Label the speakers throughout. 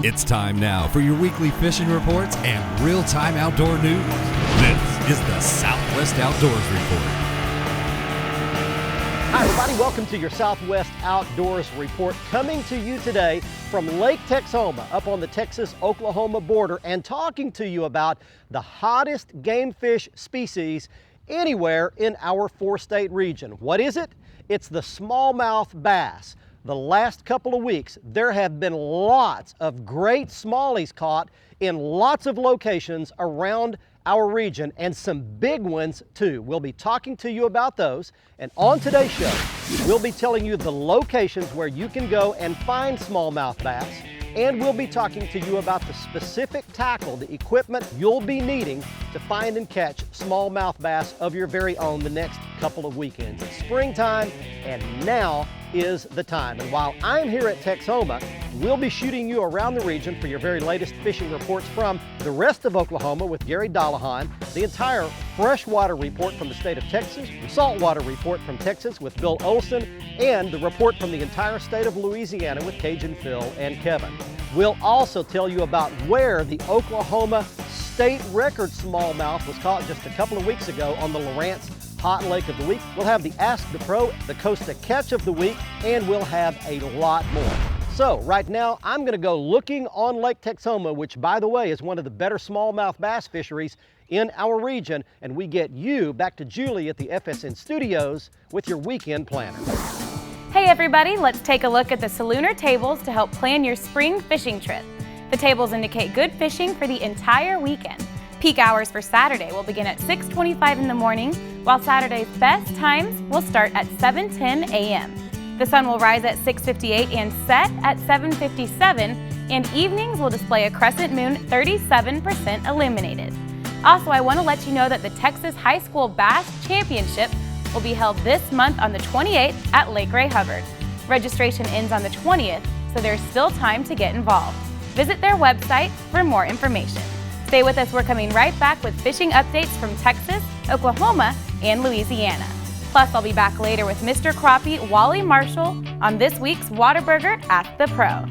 Speaker 1: It's time now for your weekly fishing reports and real-time outdoor news. This is the Southwest Outdoors Report.
Speaker 2: Hi everybody, welcome to your Southwest Outdoors Report, coming to you today from Lake Texoma up on the Texas-Oklahoma border and talking to you about the hottest game fish species anywhere in our four-state region. What is it? It's the smallmouth bass. The last couple of weeks, there have been lots of great smallies caught in lots of locations around our region, and some big ones too. We'll be talking to you about those, and on today's show, we'll be telling you the locations where you can go and find smallmouth bass, and we'll be talking to you about the specific tackle, the equipment you'll be needing to find and catch smallmouth bass of your very own the next couple of weekends. It's springtime, and now is the time. And while I'm here at Texoma, we'll be shooting you around the region for your very latest fishing reports from the rest of Oklahoma with Gary Dollahan, the entire freshwater report from the state of Texas, the saltwater report from Texas with Bill Olson, and the report from the entire state of Louisiana with Cajun Phil and Kevin. We'll also tell you about where the Oklahoma state record smallmouth was caught just a couple of weeks ago on the Lawrence Hot Lake of the Week. We'll have the Ask the Pro, the Costa Catch of the Week, and we'll have a lot more. So right now, I'm gonna go looking on Lake Texoma, which by the way, is one of the better smallmouth bass fisheries in our region, and we get you back to Julie at the FSN Studios with your weekend planner.
Speaker 3: Hey everybody, let's take a look at the Salooner tables to help plan your spring fishing trip. The tables indicate good fishing for the entire weekend. Peak hours for Saturday will begin at 6:25 in the morning, while Saturday's best times will start at 7:10 a.m. The sun will rise at 6:58 and set at 7:57, and evenings will display a crescent moon 37% illuminated. Also, I want to let you know that the Texas High School Bass Championship will be held this month on the 28th at Lake Ray Hubbard. Registration ends on the 20th, so there's still time to get involved. Visit their website for more information. Stay with us, we're coming right back with fishing updates from Texas, Oklahoma, and Louisiana. Plus, I'll be back later with Mr. Crappie Wally Marshall on this week's Whataburger at the Pro.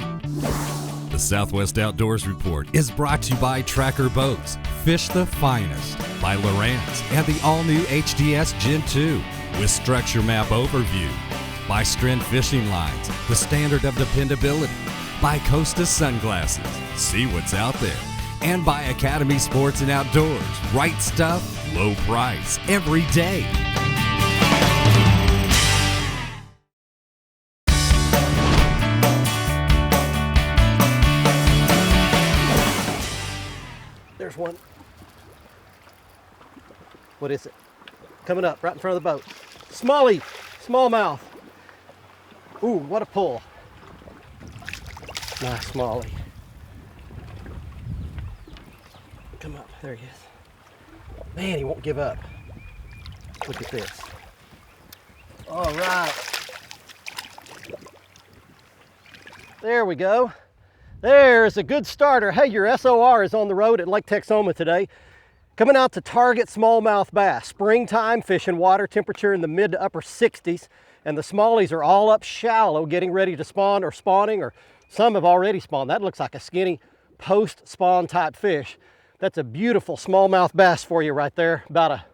Speaker 1: The Southwest Outdoors Report is brought to you by Tracker Boats, Fish the Finest, by Lowrance and the all-new HDS Gen 2 with Structure Map Overview, by Strand Fishing Lines, the standard of dependability, by Costa Sunglasses, see what's out there, and by Academy Sports and Outdoors, right stuff, low price, every day.
Speaker 2: There's one. What is it? Coming up right in front of the boat. Smallie, smallmouth. Ooh, what a pull. Nice smallie. Come up, there he is. Man, he won't give up. Look at this. All right. There we go. There's a good starter. Hey, your SOR is on the road at Lake Texoma today. Coming out to target smallmouth bass. Springtime fishing, water temperature in the mid to upper 60s, and the smallies are all up shallow, getting ready to spawn or spawning, or some have already spawned. That looks like a skinny post-spawn type fish. That's a beautiful smallmouth bass for you right there. About a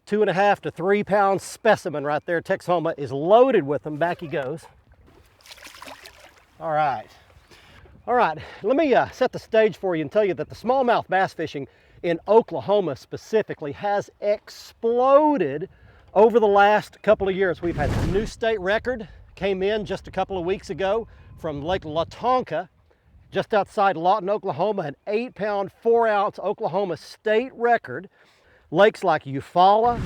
Speaker 2: 2.5 to 3 pound specimen right there. Texoma is loaded with them. Back he goes. All right. All right, let me set the stage for you and tell you that the smallmouth bass fishing in Oklahoma specifically has exploded over the last couple of years. We've had a new state record, came in just a couple of weeks ago from Lake Latonka, just outside Lawton, Oklahoma, an 8 pound, 4 ounce Oklahoma state record. Lakes like Eufaula,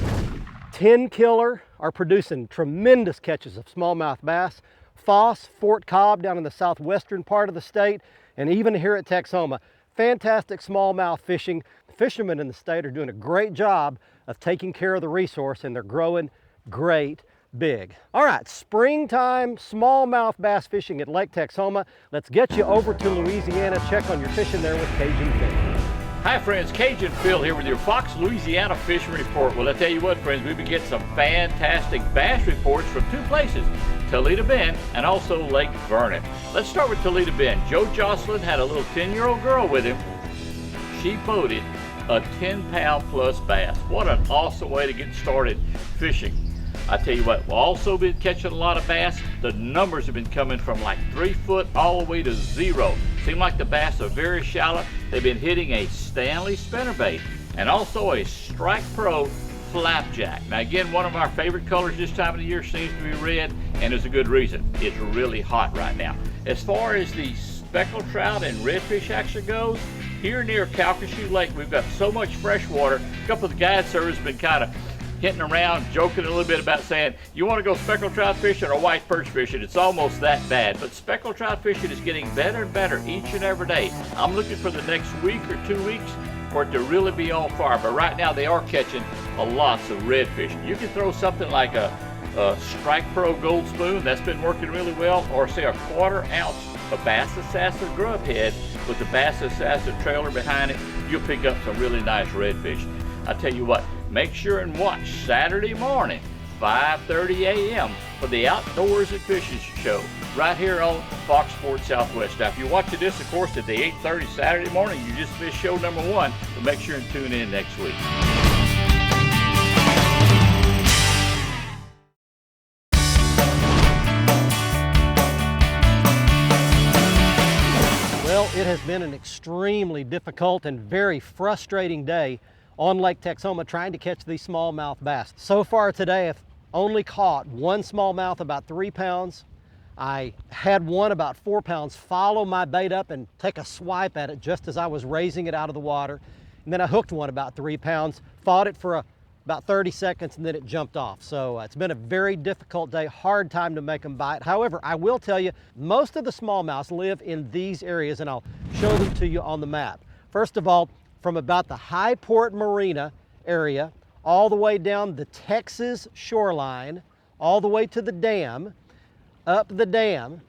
Speaker 2: Ten Killer are producing tremendous catches of smallmouth bass. Foss, Fort Cobb down in the southwestern part of the state, and even here at Texoma. Fantastic smallmouth fishing. The fishermen in the state are doing a great job of taking care of the resource, and they're growing great big. All right, springtime smallmouth bass fishing at Lake Texoma. Let's get you over to Louisiana, check on your fishing there with Cajun Phil.
Speaker 4: Hi friends, Cajun Phil here with your Fox Louisiana Fishing Report. Well, I tell you what friends, we've been getting some fantastic bass reports from two places. Toledo Bend, and also Lake Vernon. Let's start with Toledo Bend. Joe Jocelyn had a little 10-year-old girl with him. She boated a 10-pound plus bass. What an awesome way to get started fishing. I tell you what, we've also been catching a lot of bass. The numbers have been coming from like 3 foot all the way to 0. Seem like the bass are very shallow. They've been hitting a Stanley spinnerbait and also a Strike Pro flapjack. Now again, one of our favorite colors this time of the year seems to be red, and there's a good reason. It's really hot right now. As far as the speckled trout and redfish action goes, here near Calcasieu Lake, we've got so much fresh water. A couple of the guide service have been kind of hitting around, joking a little bit about saying, you want to go speckled trout fishing or white perch fishing? It's almost that bad. But speckled trout fishing is getting better and better each and every day. I'm looking for the next week or 2 weeks for it to really be on fire. But right now they are catching lots of redfish. You can throw something like a Strike Pro Gold Spoon. That's been working really well. Or say a 1/4 ounce of Bass Assassin grub head with the Bass Assassin trailer behind it. You'll pick up some really nice redfish. I tell you what, make sure and watch Saturday morning, 5:30 a.m. for the Outdoors and Fishing Show right here on Fox Sports Southwest. Now, if you're watching this, of course, at the 8:30 Saturday morning, you just missed show number 1, but make sure and tune in next week.
Speaker 2: Well, it has been an extremely difficult and very frustrating day on Lake Texoma trying to catch these smallmouth bass. So far today, I've only caught one smallmouth about 3 pounds. I had one about 4 pounds follow my bait up and take a swipe at it just as I was raising it out of the water. And then I hooked one about 3 pounds, fought it for about 30 seconds, and then it jumped off. So it's been a very difficult day, hard time to make them bite. However, I will tell you, most of the smallmouths live in these areas, and I'll show them to you on the map. First of all, from about the Highport Marina area, all the way down the Texas shoreline, all the way to the dam, up the dam,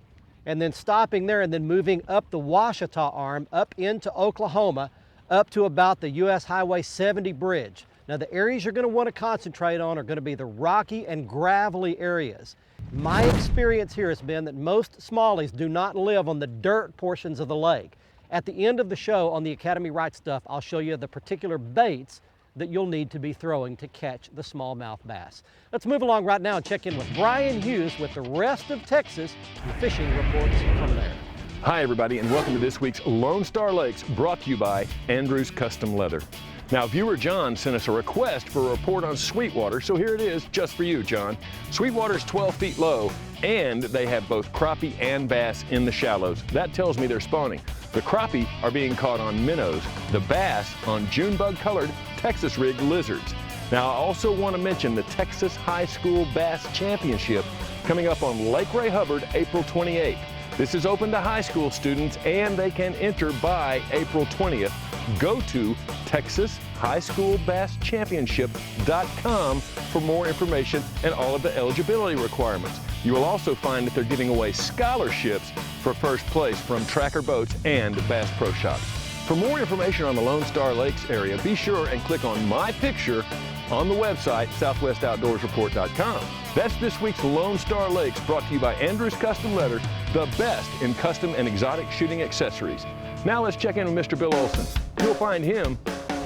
Speaker 2: and then stopping there and then moving up the Washita Arm, up into Oklahoma, up to about the US Highway 70 bridge. Now the areas you're gonna wanna concentrate on are gonna be the rocky and gravelly areas. My experience here has been that most smallies do not live on the dirt portions of the lake. At the end of the show on the Academy Right Stuff, I'll show you the particular baits that you'll need to be throwing to catch the smallmouth bass. Let's move along right now and check in with Brian Hughes with the rest of Texas and fishing reports from there.
Speaker 5: Hi everybody, and welcome to this week's Lone Star Lakes, brought to you by Andrews Custom Leather. Now, viewer John sent us a request for a report on Sweetwater, so here it is just for you, John. Sweetwater's 12 feet low, and they have both crappie and bass in the shallows. That tells me they're spawning. The crappie are being caught on minnows, the bass on Junebug-colored Texas rigged lizards. Now, I also want to mention the Texas High School Bass Championship coming up on Lake Ray Hubbard, April 28th. This is open to high school students, and they can enter by April 20th. Go to TexasHighSchoolBassChampionship.com for more information and all of the eligibility requirements. You will also find that they're giving away scholarships for first place from Tracker Boats and Bass Pro Shops. For more information on the Lone Star Lakes area, be sure and click on my picture on the website, SouthwestOutdoorsReport.com. That's this week's Lone Star Lakes, brought to you by Andrews Custom Leather, the best in custom and exotic shooting accessories. Now let's check in with Mr. Bill Olson. You'll find him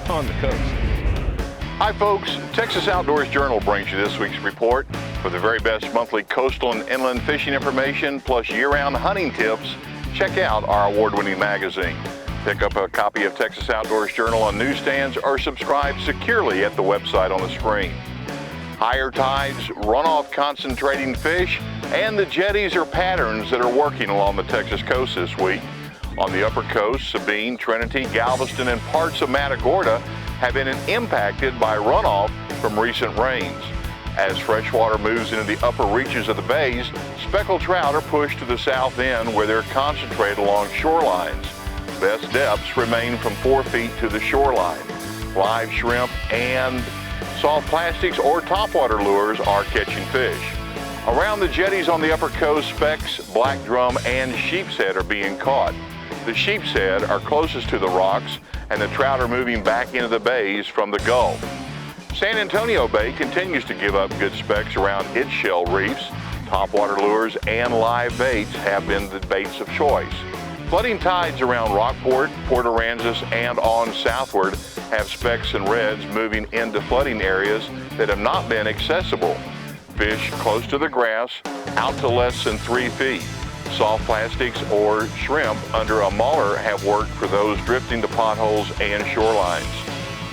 Speaker 5: on the coast.
Speaker 6: Hi folks, Texas Outdoors Journal brings you this week's report. For the very best monthly coastal and inland fishing information, plus year-round hunting tips, check out our award-winning magazine. Pick up a copy of Texas Outdoors Journal on newsstands or subscribe securely at the website on the screen. Higher tides, runoff concentrating fish, and the jetties or patterns that are working along the Texas coast this week. On the upper coast, Sabine, Trinity, Galveston, and parts of Matagorda have been impacted by runoff from recent rains. As freshwater moves into the upper reaches of the bays, speckled trout are pushed to the south end where they're concentrated along shorelines. Best depths remain from 4 feet to the shoreline. Live shrimp and soft plastics or topwater lures are catching fish. Around the jetties on the upper coast, specks, black drum, and sheepshead are being caught. The sheepshead are closest to the rocks, and the trout are moving back into the bays from the Gulf. San Antonio Bay continues to give up good specks around its shell reefs. Topwater lures and live baits have been the baits of choice. Flooding tides around Rockport, Port Aransas, and on southward have specks and reds moving into flooding areas that have not been accessible. Fish close to the grass, out to less than 3 feet. Soft plastics or shrimp under a mauler have worked for those drifting to potholes and shorelines.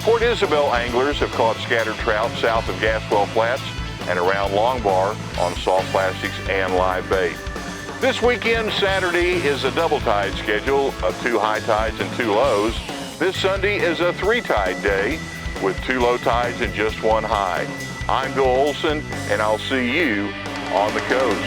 Speaker 6: Port Isabel anglers have caught scattered trout south of Gaswell Flats and around Longbar on soft plastics and live bait. This weekend, Saturday, is a double tide schedule of 2 high tides and 2 lows. This Sunday is a 3 tide day with 2 low tides and just 1 high. I'm Bill Olson, and I'll see you on the coast.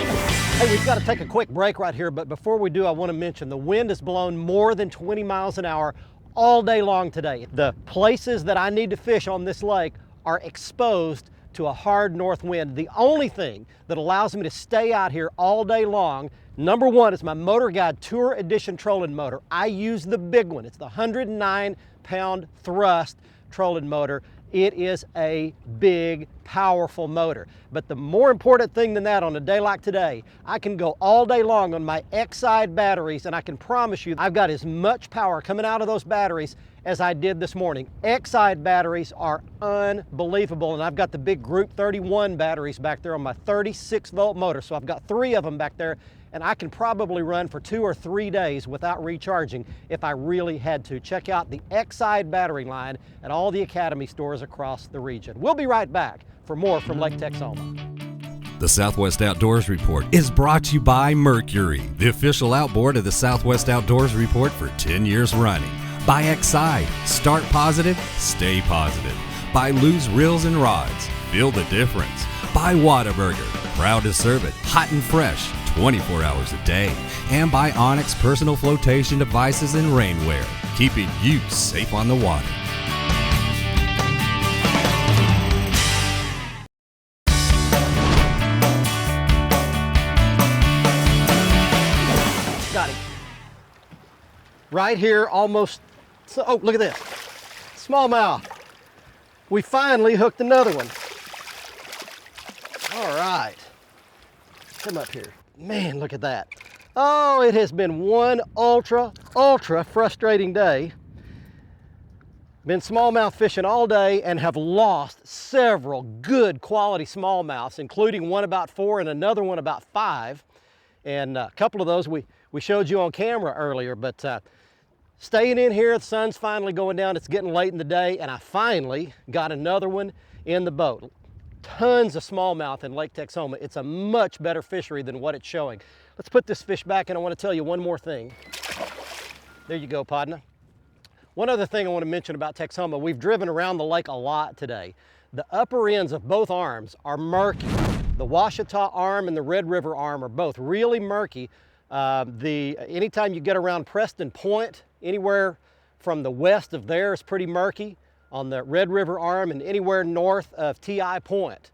Speaker 2: Hey, we've got to take a quick break right here, but before we do, I want to mention the wind has blown more than 20 miles an hour all day long today. The places that I need to fish on this lake are exposed to a hard north wind. The only thing that allows me to stay out here all day long, number one, is my MotorGuide Tour Edition trolling motor. I use the big one. It's the 109-pound thrust trolling motor. It is a big, powerful motor. But the more important thing than that on a day like today, I can go all day long on my X-side batteries, and I can promise you I've got as much power coming out of those batteries as I did this morning. X-side batteries are unbelievable, and I've got the big Group 31 batteries back there on my 36-volt motor, so I've got 3 of them back there, and I can probably run for 2 or 3 days without recharging if I really had to. Check out the X-side battery line at all the Academy stores across the region. We'll be right back for more from Lake Texoma.
Speaker 1: The Southwest Outdoors Report is brought to you by Mercury, the official outboard of the Southwest Outdoors Report for 10 years running. By X-Side, start positive, stay positive. By Lou's Reels and Rods, feel the difference. By Whataburger, proud to serve it hot and fresh 24 hours a day. And by Onyx Personal Flotation Devices and Rainwear, keeping you safe on the water.
Speaker 2: Got him. Right here, almost, oh, look at this. Smallmouth. We finally hooked another one. All right. Come up here. Man, look at that. Oh, it has been one ultra frustrating day. Been smallmouth fishing all day and have lost several good quality smallmouths, including one about 4 and another one about 5. And a couple of those we showed you on camera earlier, but staying in here, the sun's finally going down. It's getting late in the day, and I finally got another one in the boat. Tons of smallmouth in Lake Texoma. It's a much better fishery than what it's showing. Let's put this fish back, and I want to tell you one more thing. There you go, Podna. One other thing I want to mention about Texoma, we've driven around the lake a lot today. The upper ends of both arms are murky. The Ouachita arm and the Red River arm are both really murky. Anytime you get around Preston Point, anywhere from the west of there is pretty murky. On the Red River arm, and anywhere north of T.I. Point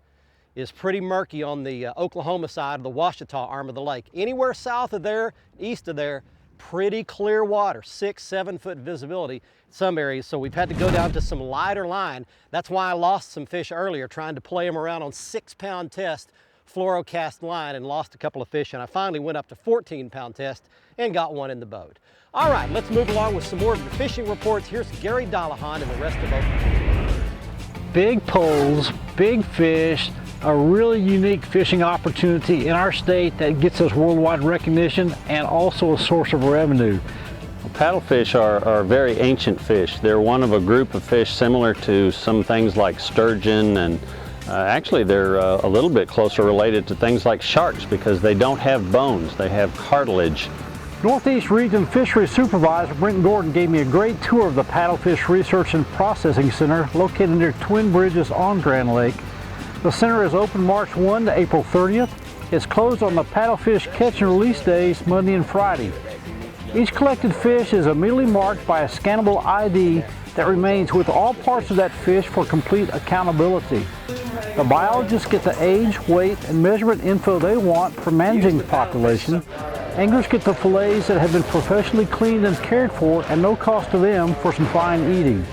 Speaker 2: is pretty murky on the Oklahoma side of the Ouachita arm of the lake. Anywhere south of there, east of there, pretty clear water, 6-7 foot visibility in some areas. So we've had to go down to some lighter line. That's why I lost some fish earlier trying to play them around on 6-pound test fluorocast line and lost a couple of fish, and I finally went up to 14-pound test and got one in the boat. All right, let's move along with some more of the fishing reports. Here's Gary Dollahan and the rest of Oklahoma.
Speaker 7: Big poles, big fish, a really unique fishing opportunity in our state that gets us worldwide recognition and also a source of revenue.
Speaker 8: Paddlefish are very ancient fish. They're one of a group of fish similar to some things like sturgeon, and actually they're a little bit closer related to things like sharks because they don't have bones, they have cartilage.
Speaker 7: Northeast Region Fisheries Supervisor Brent Gordon gave me a great tour of the Paddlefish Research and Processing Center located near Twin Bridges on Grand Lake. The center is open March 1 to April 30th. It's closed on the paddlefish catch and release days, Monday and Friday. Each collected fish is immediately marked by a scannable ID that remains with all parts of that fish for complete accountability. The biologists get the age, weight, and measurement info they want for managing the population. Anglers get the fillets that have been professionally cleaned and cared for at no cost to them for some fine eating.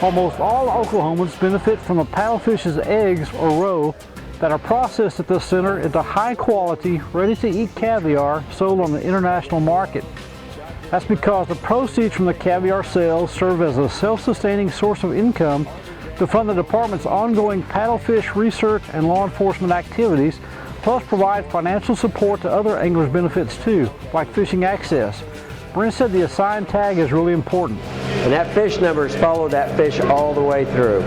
Speaker 7: Almost all Oklahomans benefit from the paddlefish's eggs or roe. that are processed at this center into high quality, ready to eat caviar sold on the international market. That's because the proceeds from the caviar sales serve as a self-sustaining source of income to fund the department's ongoing paddlefish research and law enforcement activities, plus provide financial support to other anglers' benefits too, like fishing access. Brent said the assigned tag is really important.
Speaker 9: And that fish numbers follow that fish all the way through,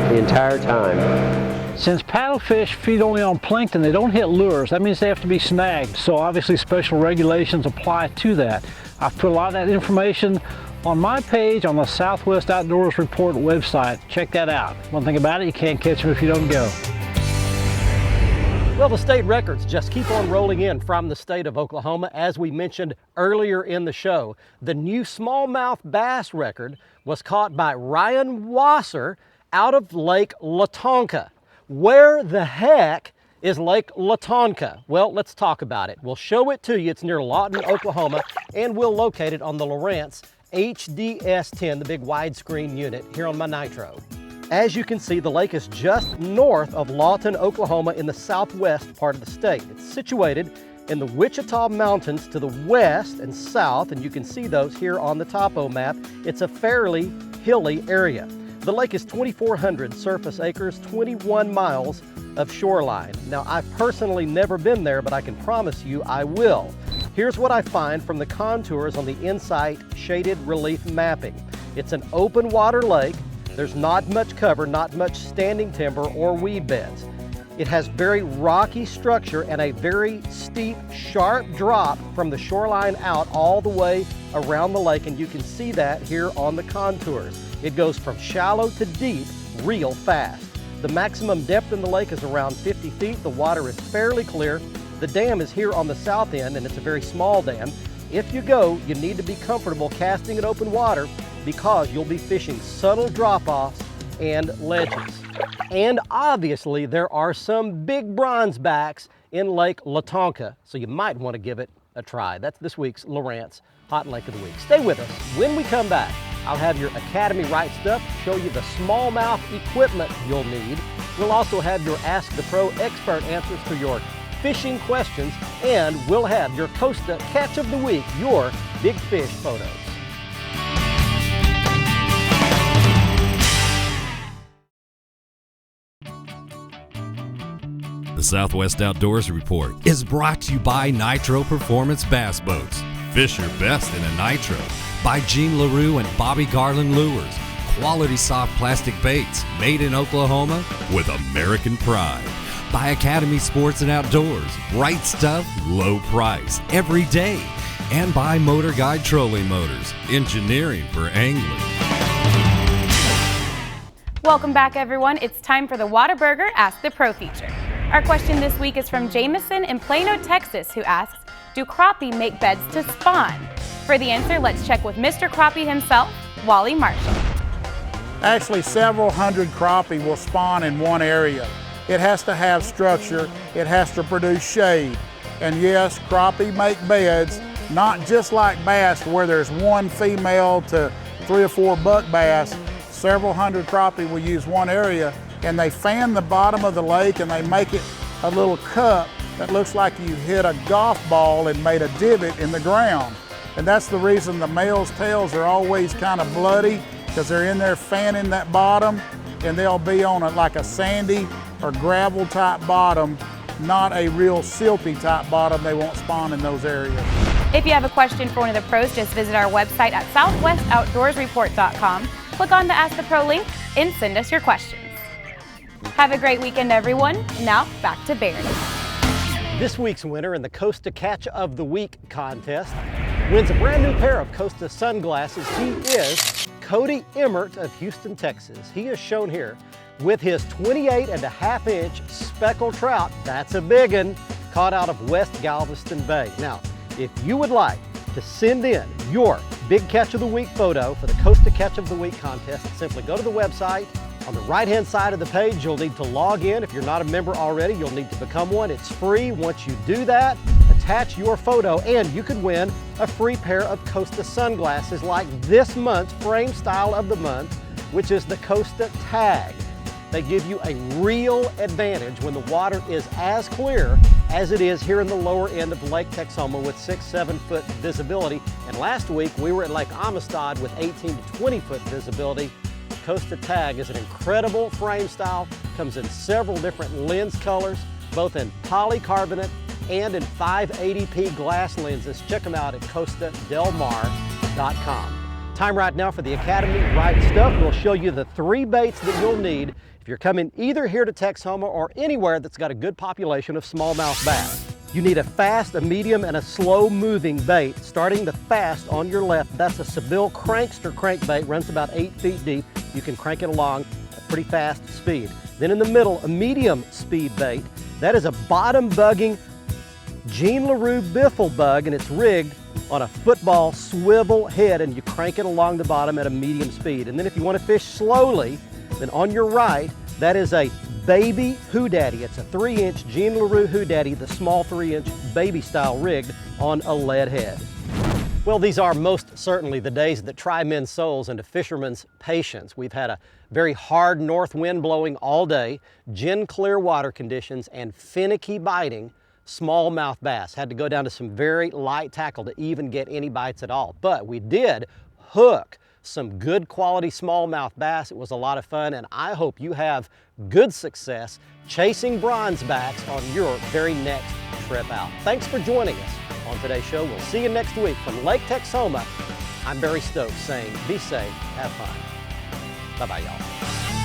Speaker 9: the entire time.
Speaker 7: Since paddlefish feed only on plankton, they don't hit lures. That means they have to be snagged, so obviously special regulations apply to that. I've put a lot of that information on my page on the Southwest Outdoors Report website. Check that out. One thing about it, you can't catch them if you don't go.
Speaker 2: Well, the state records just keep on rolling in from the state of Oklahoma. As we mentioned earlier in the show, the new smallmouth bass record was caught by Ryan Wasser out of Lake Latonka. Where the heck is Lake Latonka? Well, let's talk about it. We'll show it to you. It's near Lawton, Oklahoma, and we'll locate it on the Lowrance HDS-10, the big widescreen unit here on my Nitro. As you can see, the lake is just north of Lawton, Oklahoma in the southwest part of the state. It's situated in the Wichita Mountains to the west and south, and you can see those here on the topo map. It's a fairly hilly area. The lake is 2,400 surface acres, 21 miles of shoreline. Now, I've personally never been there, but I can promise you I will. Here's what I find from the contours on the Insight shaded relief mapping. It's an open water lake. There's not much cover, not much standing timber or weed beds. It has very rocky structure and a very steep, sharp drop from the shoreline out all the way around the lake, and you can see that here on the contours. It goes from shallow to deep real fast. The maximum depth in the lake is around 50 feet. The water is fairly clear. The dam is here on the south end, and it's a very small dam. If you go, you need to be comfortable casting in open water because you'll be fishing subtle drop-offs and ledges. And obviously there are some big bronzebacks in Lake Latonka, so you might want to give it a try. That's this week's Lowrance Hot Lake of the Week. Stay with us. When we come back, I'll have your Academy right stuff, show you the smallmouth equipment you'll need. We'll also have your Ask the Pro expert answers to your fishing questions, and we'll have your Costa Catch of the Week, your big fish photos.
Speaker 1: The Southwest Outdoors Report is brought to you by Nitro Performance Bass Boats. Fish your best in a Nitro. By Gene LaRue and Bobby Garland Lures. Quality soft plastic baits made in Oklahoma with American pride. By Academy Sports and Outdoors. Right stuff, low price, every day. And by MotorGuide Trolling Motors. Engineering for angling.
Speaker 3: Welcome back, everyone. It's time for the Whataburger Ask the Pro feature. Our question this week is from Jameson in Plano, Texas, who asks, do crappie make beds to spawn? For the answer, let's check with Mr. Crappie himself, Wally Marshall.
Speaker 10: Actually, several hundred crappie will spawn in one area. It has to have structure, it has to produce shade. And yes, crappie make beds, not just like bass where there's one female to 3 or 4 buck bass. Several hundred crappie will use one area, and they fan the bottom of the lake and they make it a little cup that looks like you hit a golf ball and made a divot in the ground. And that's the reason the male's tails are always kind of bloody, because they're in there fanning that bottom, and they'll be on like a sandy or gravel type bottom, not a real silty type bottom. They won't spawn in those areas.
Speaker 3: If you have a question for one of the pros, just visit our website at southwestouttdoorsreport.com, click on the Ask the Pro link, and send us your questions. Have a great weekend, everyone. Now, back to Barry.
Speaker 2: This week's winner in the Costa Catch of the Week contest wins a brand new pair of Costa sunglasses. He is Cody Emmert of Houston, Texas. He is shown here with his 28.5-inch speckled trout. That's a big one, caught out of West Galveston Bay. Now, if you would like to send in your big Catch of the Week photo for the Costa Catch of the Week contest, simply go to the website. On the right-hand side of the page, you'll need to log in. If you're not a member already, you'll need to become one. It's free. Once you do that, attach your photo, and you could win a free pair of Costa sunglasses like this month's frame style of the month, which is the Costa Tag. They give you a real advantage when the water is as clear as it is here in the lower end of Lake Texoma with 6-7 foot visibility. And last week we were at Lake Amistad with 18 to 20 foot visibility. Costa Tag is an incredible frame style, comes in several different lens colors, both in polycarbonate and in 580p glass lenses. Check them out at costadelmar.com. Time right now for the Academy Right Stuff. We'll show you the 3 baits that you'll need if you're coming either here to Texoma or anywhere that's got a good population of smallmouth bass. You need a fast, a medium, and a slow-moving bait. Starting the fast on your left, that's a Seville Crankster crankbait, runs about 8 feet deep. You can crank it along at pretty fast speed. Then in the middle, a medium speed bait. That is a bottom-bugging Jean LaRue biffle bug, and it's rigged on a football swivel head, and you crank it along the bottom at a medium speed. And then if you want to fish slowly, then on your right, that is a baby hoodaddy. It's a 3-inch Jean LaRue hoodaddy, the small 3-inch baby style rigged on a lead head. Well, these are most certainly the days that try men's souls and a fisherman's patience. We've had a very hard north wind blowing all day, gin clear water conditions, and finicky biting smallmouth bass. Had to go down to some very light tackle to even get any bites at all. But we did hook some good quality smallmouth bass. It was a lot of fun, and I hope you have good success chasing bronzebacks on your very next trip out. Thanks for joining us on today's show. We'll see you next week from Lake Texoma. I'm Barry Stokes saying be safe, have fun. Bye-bye, y'all.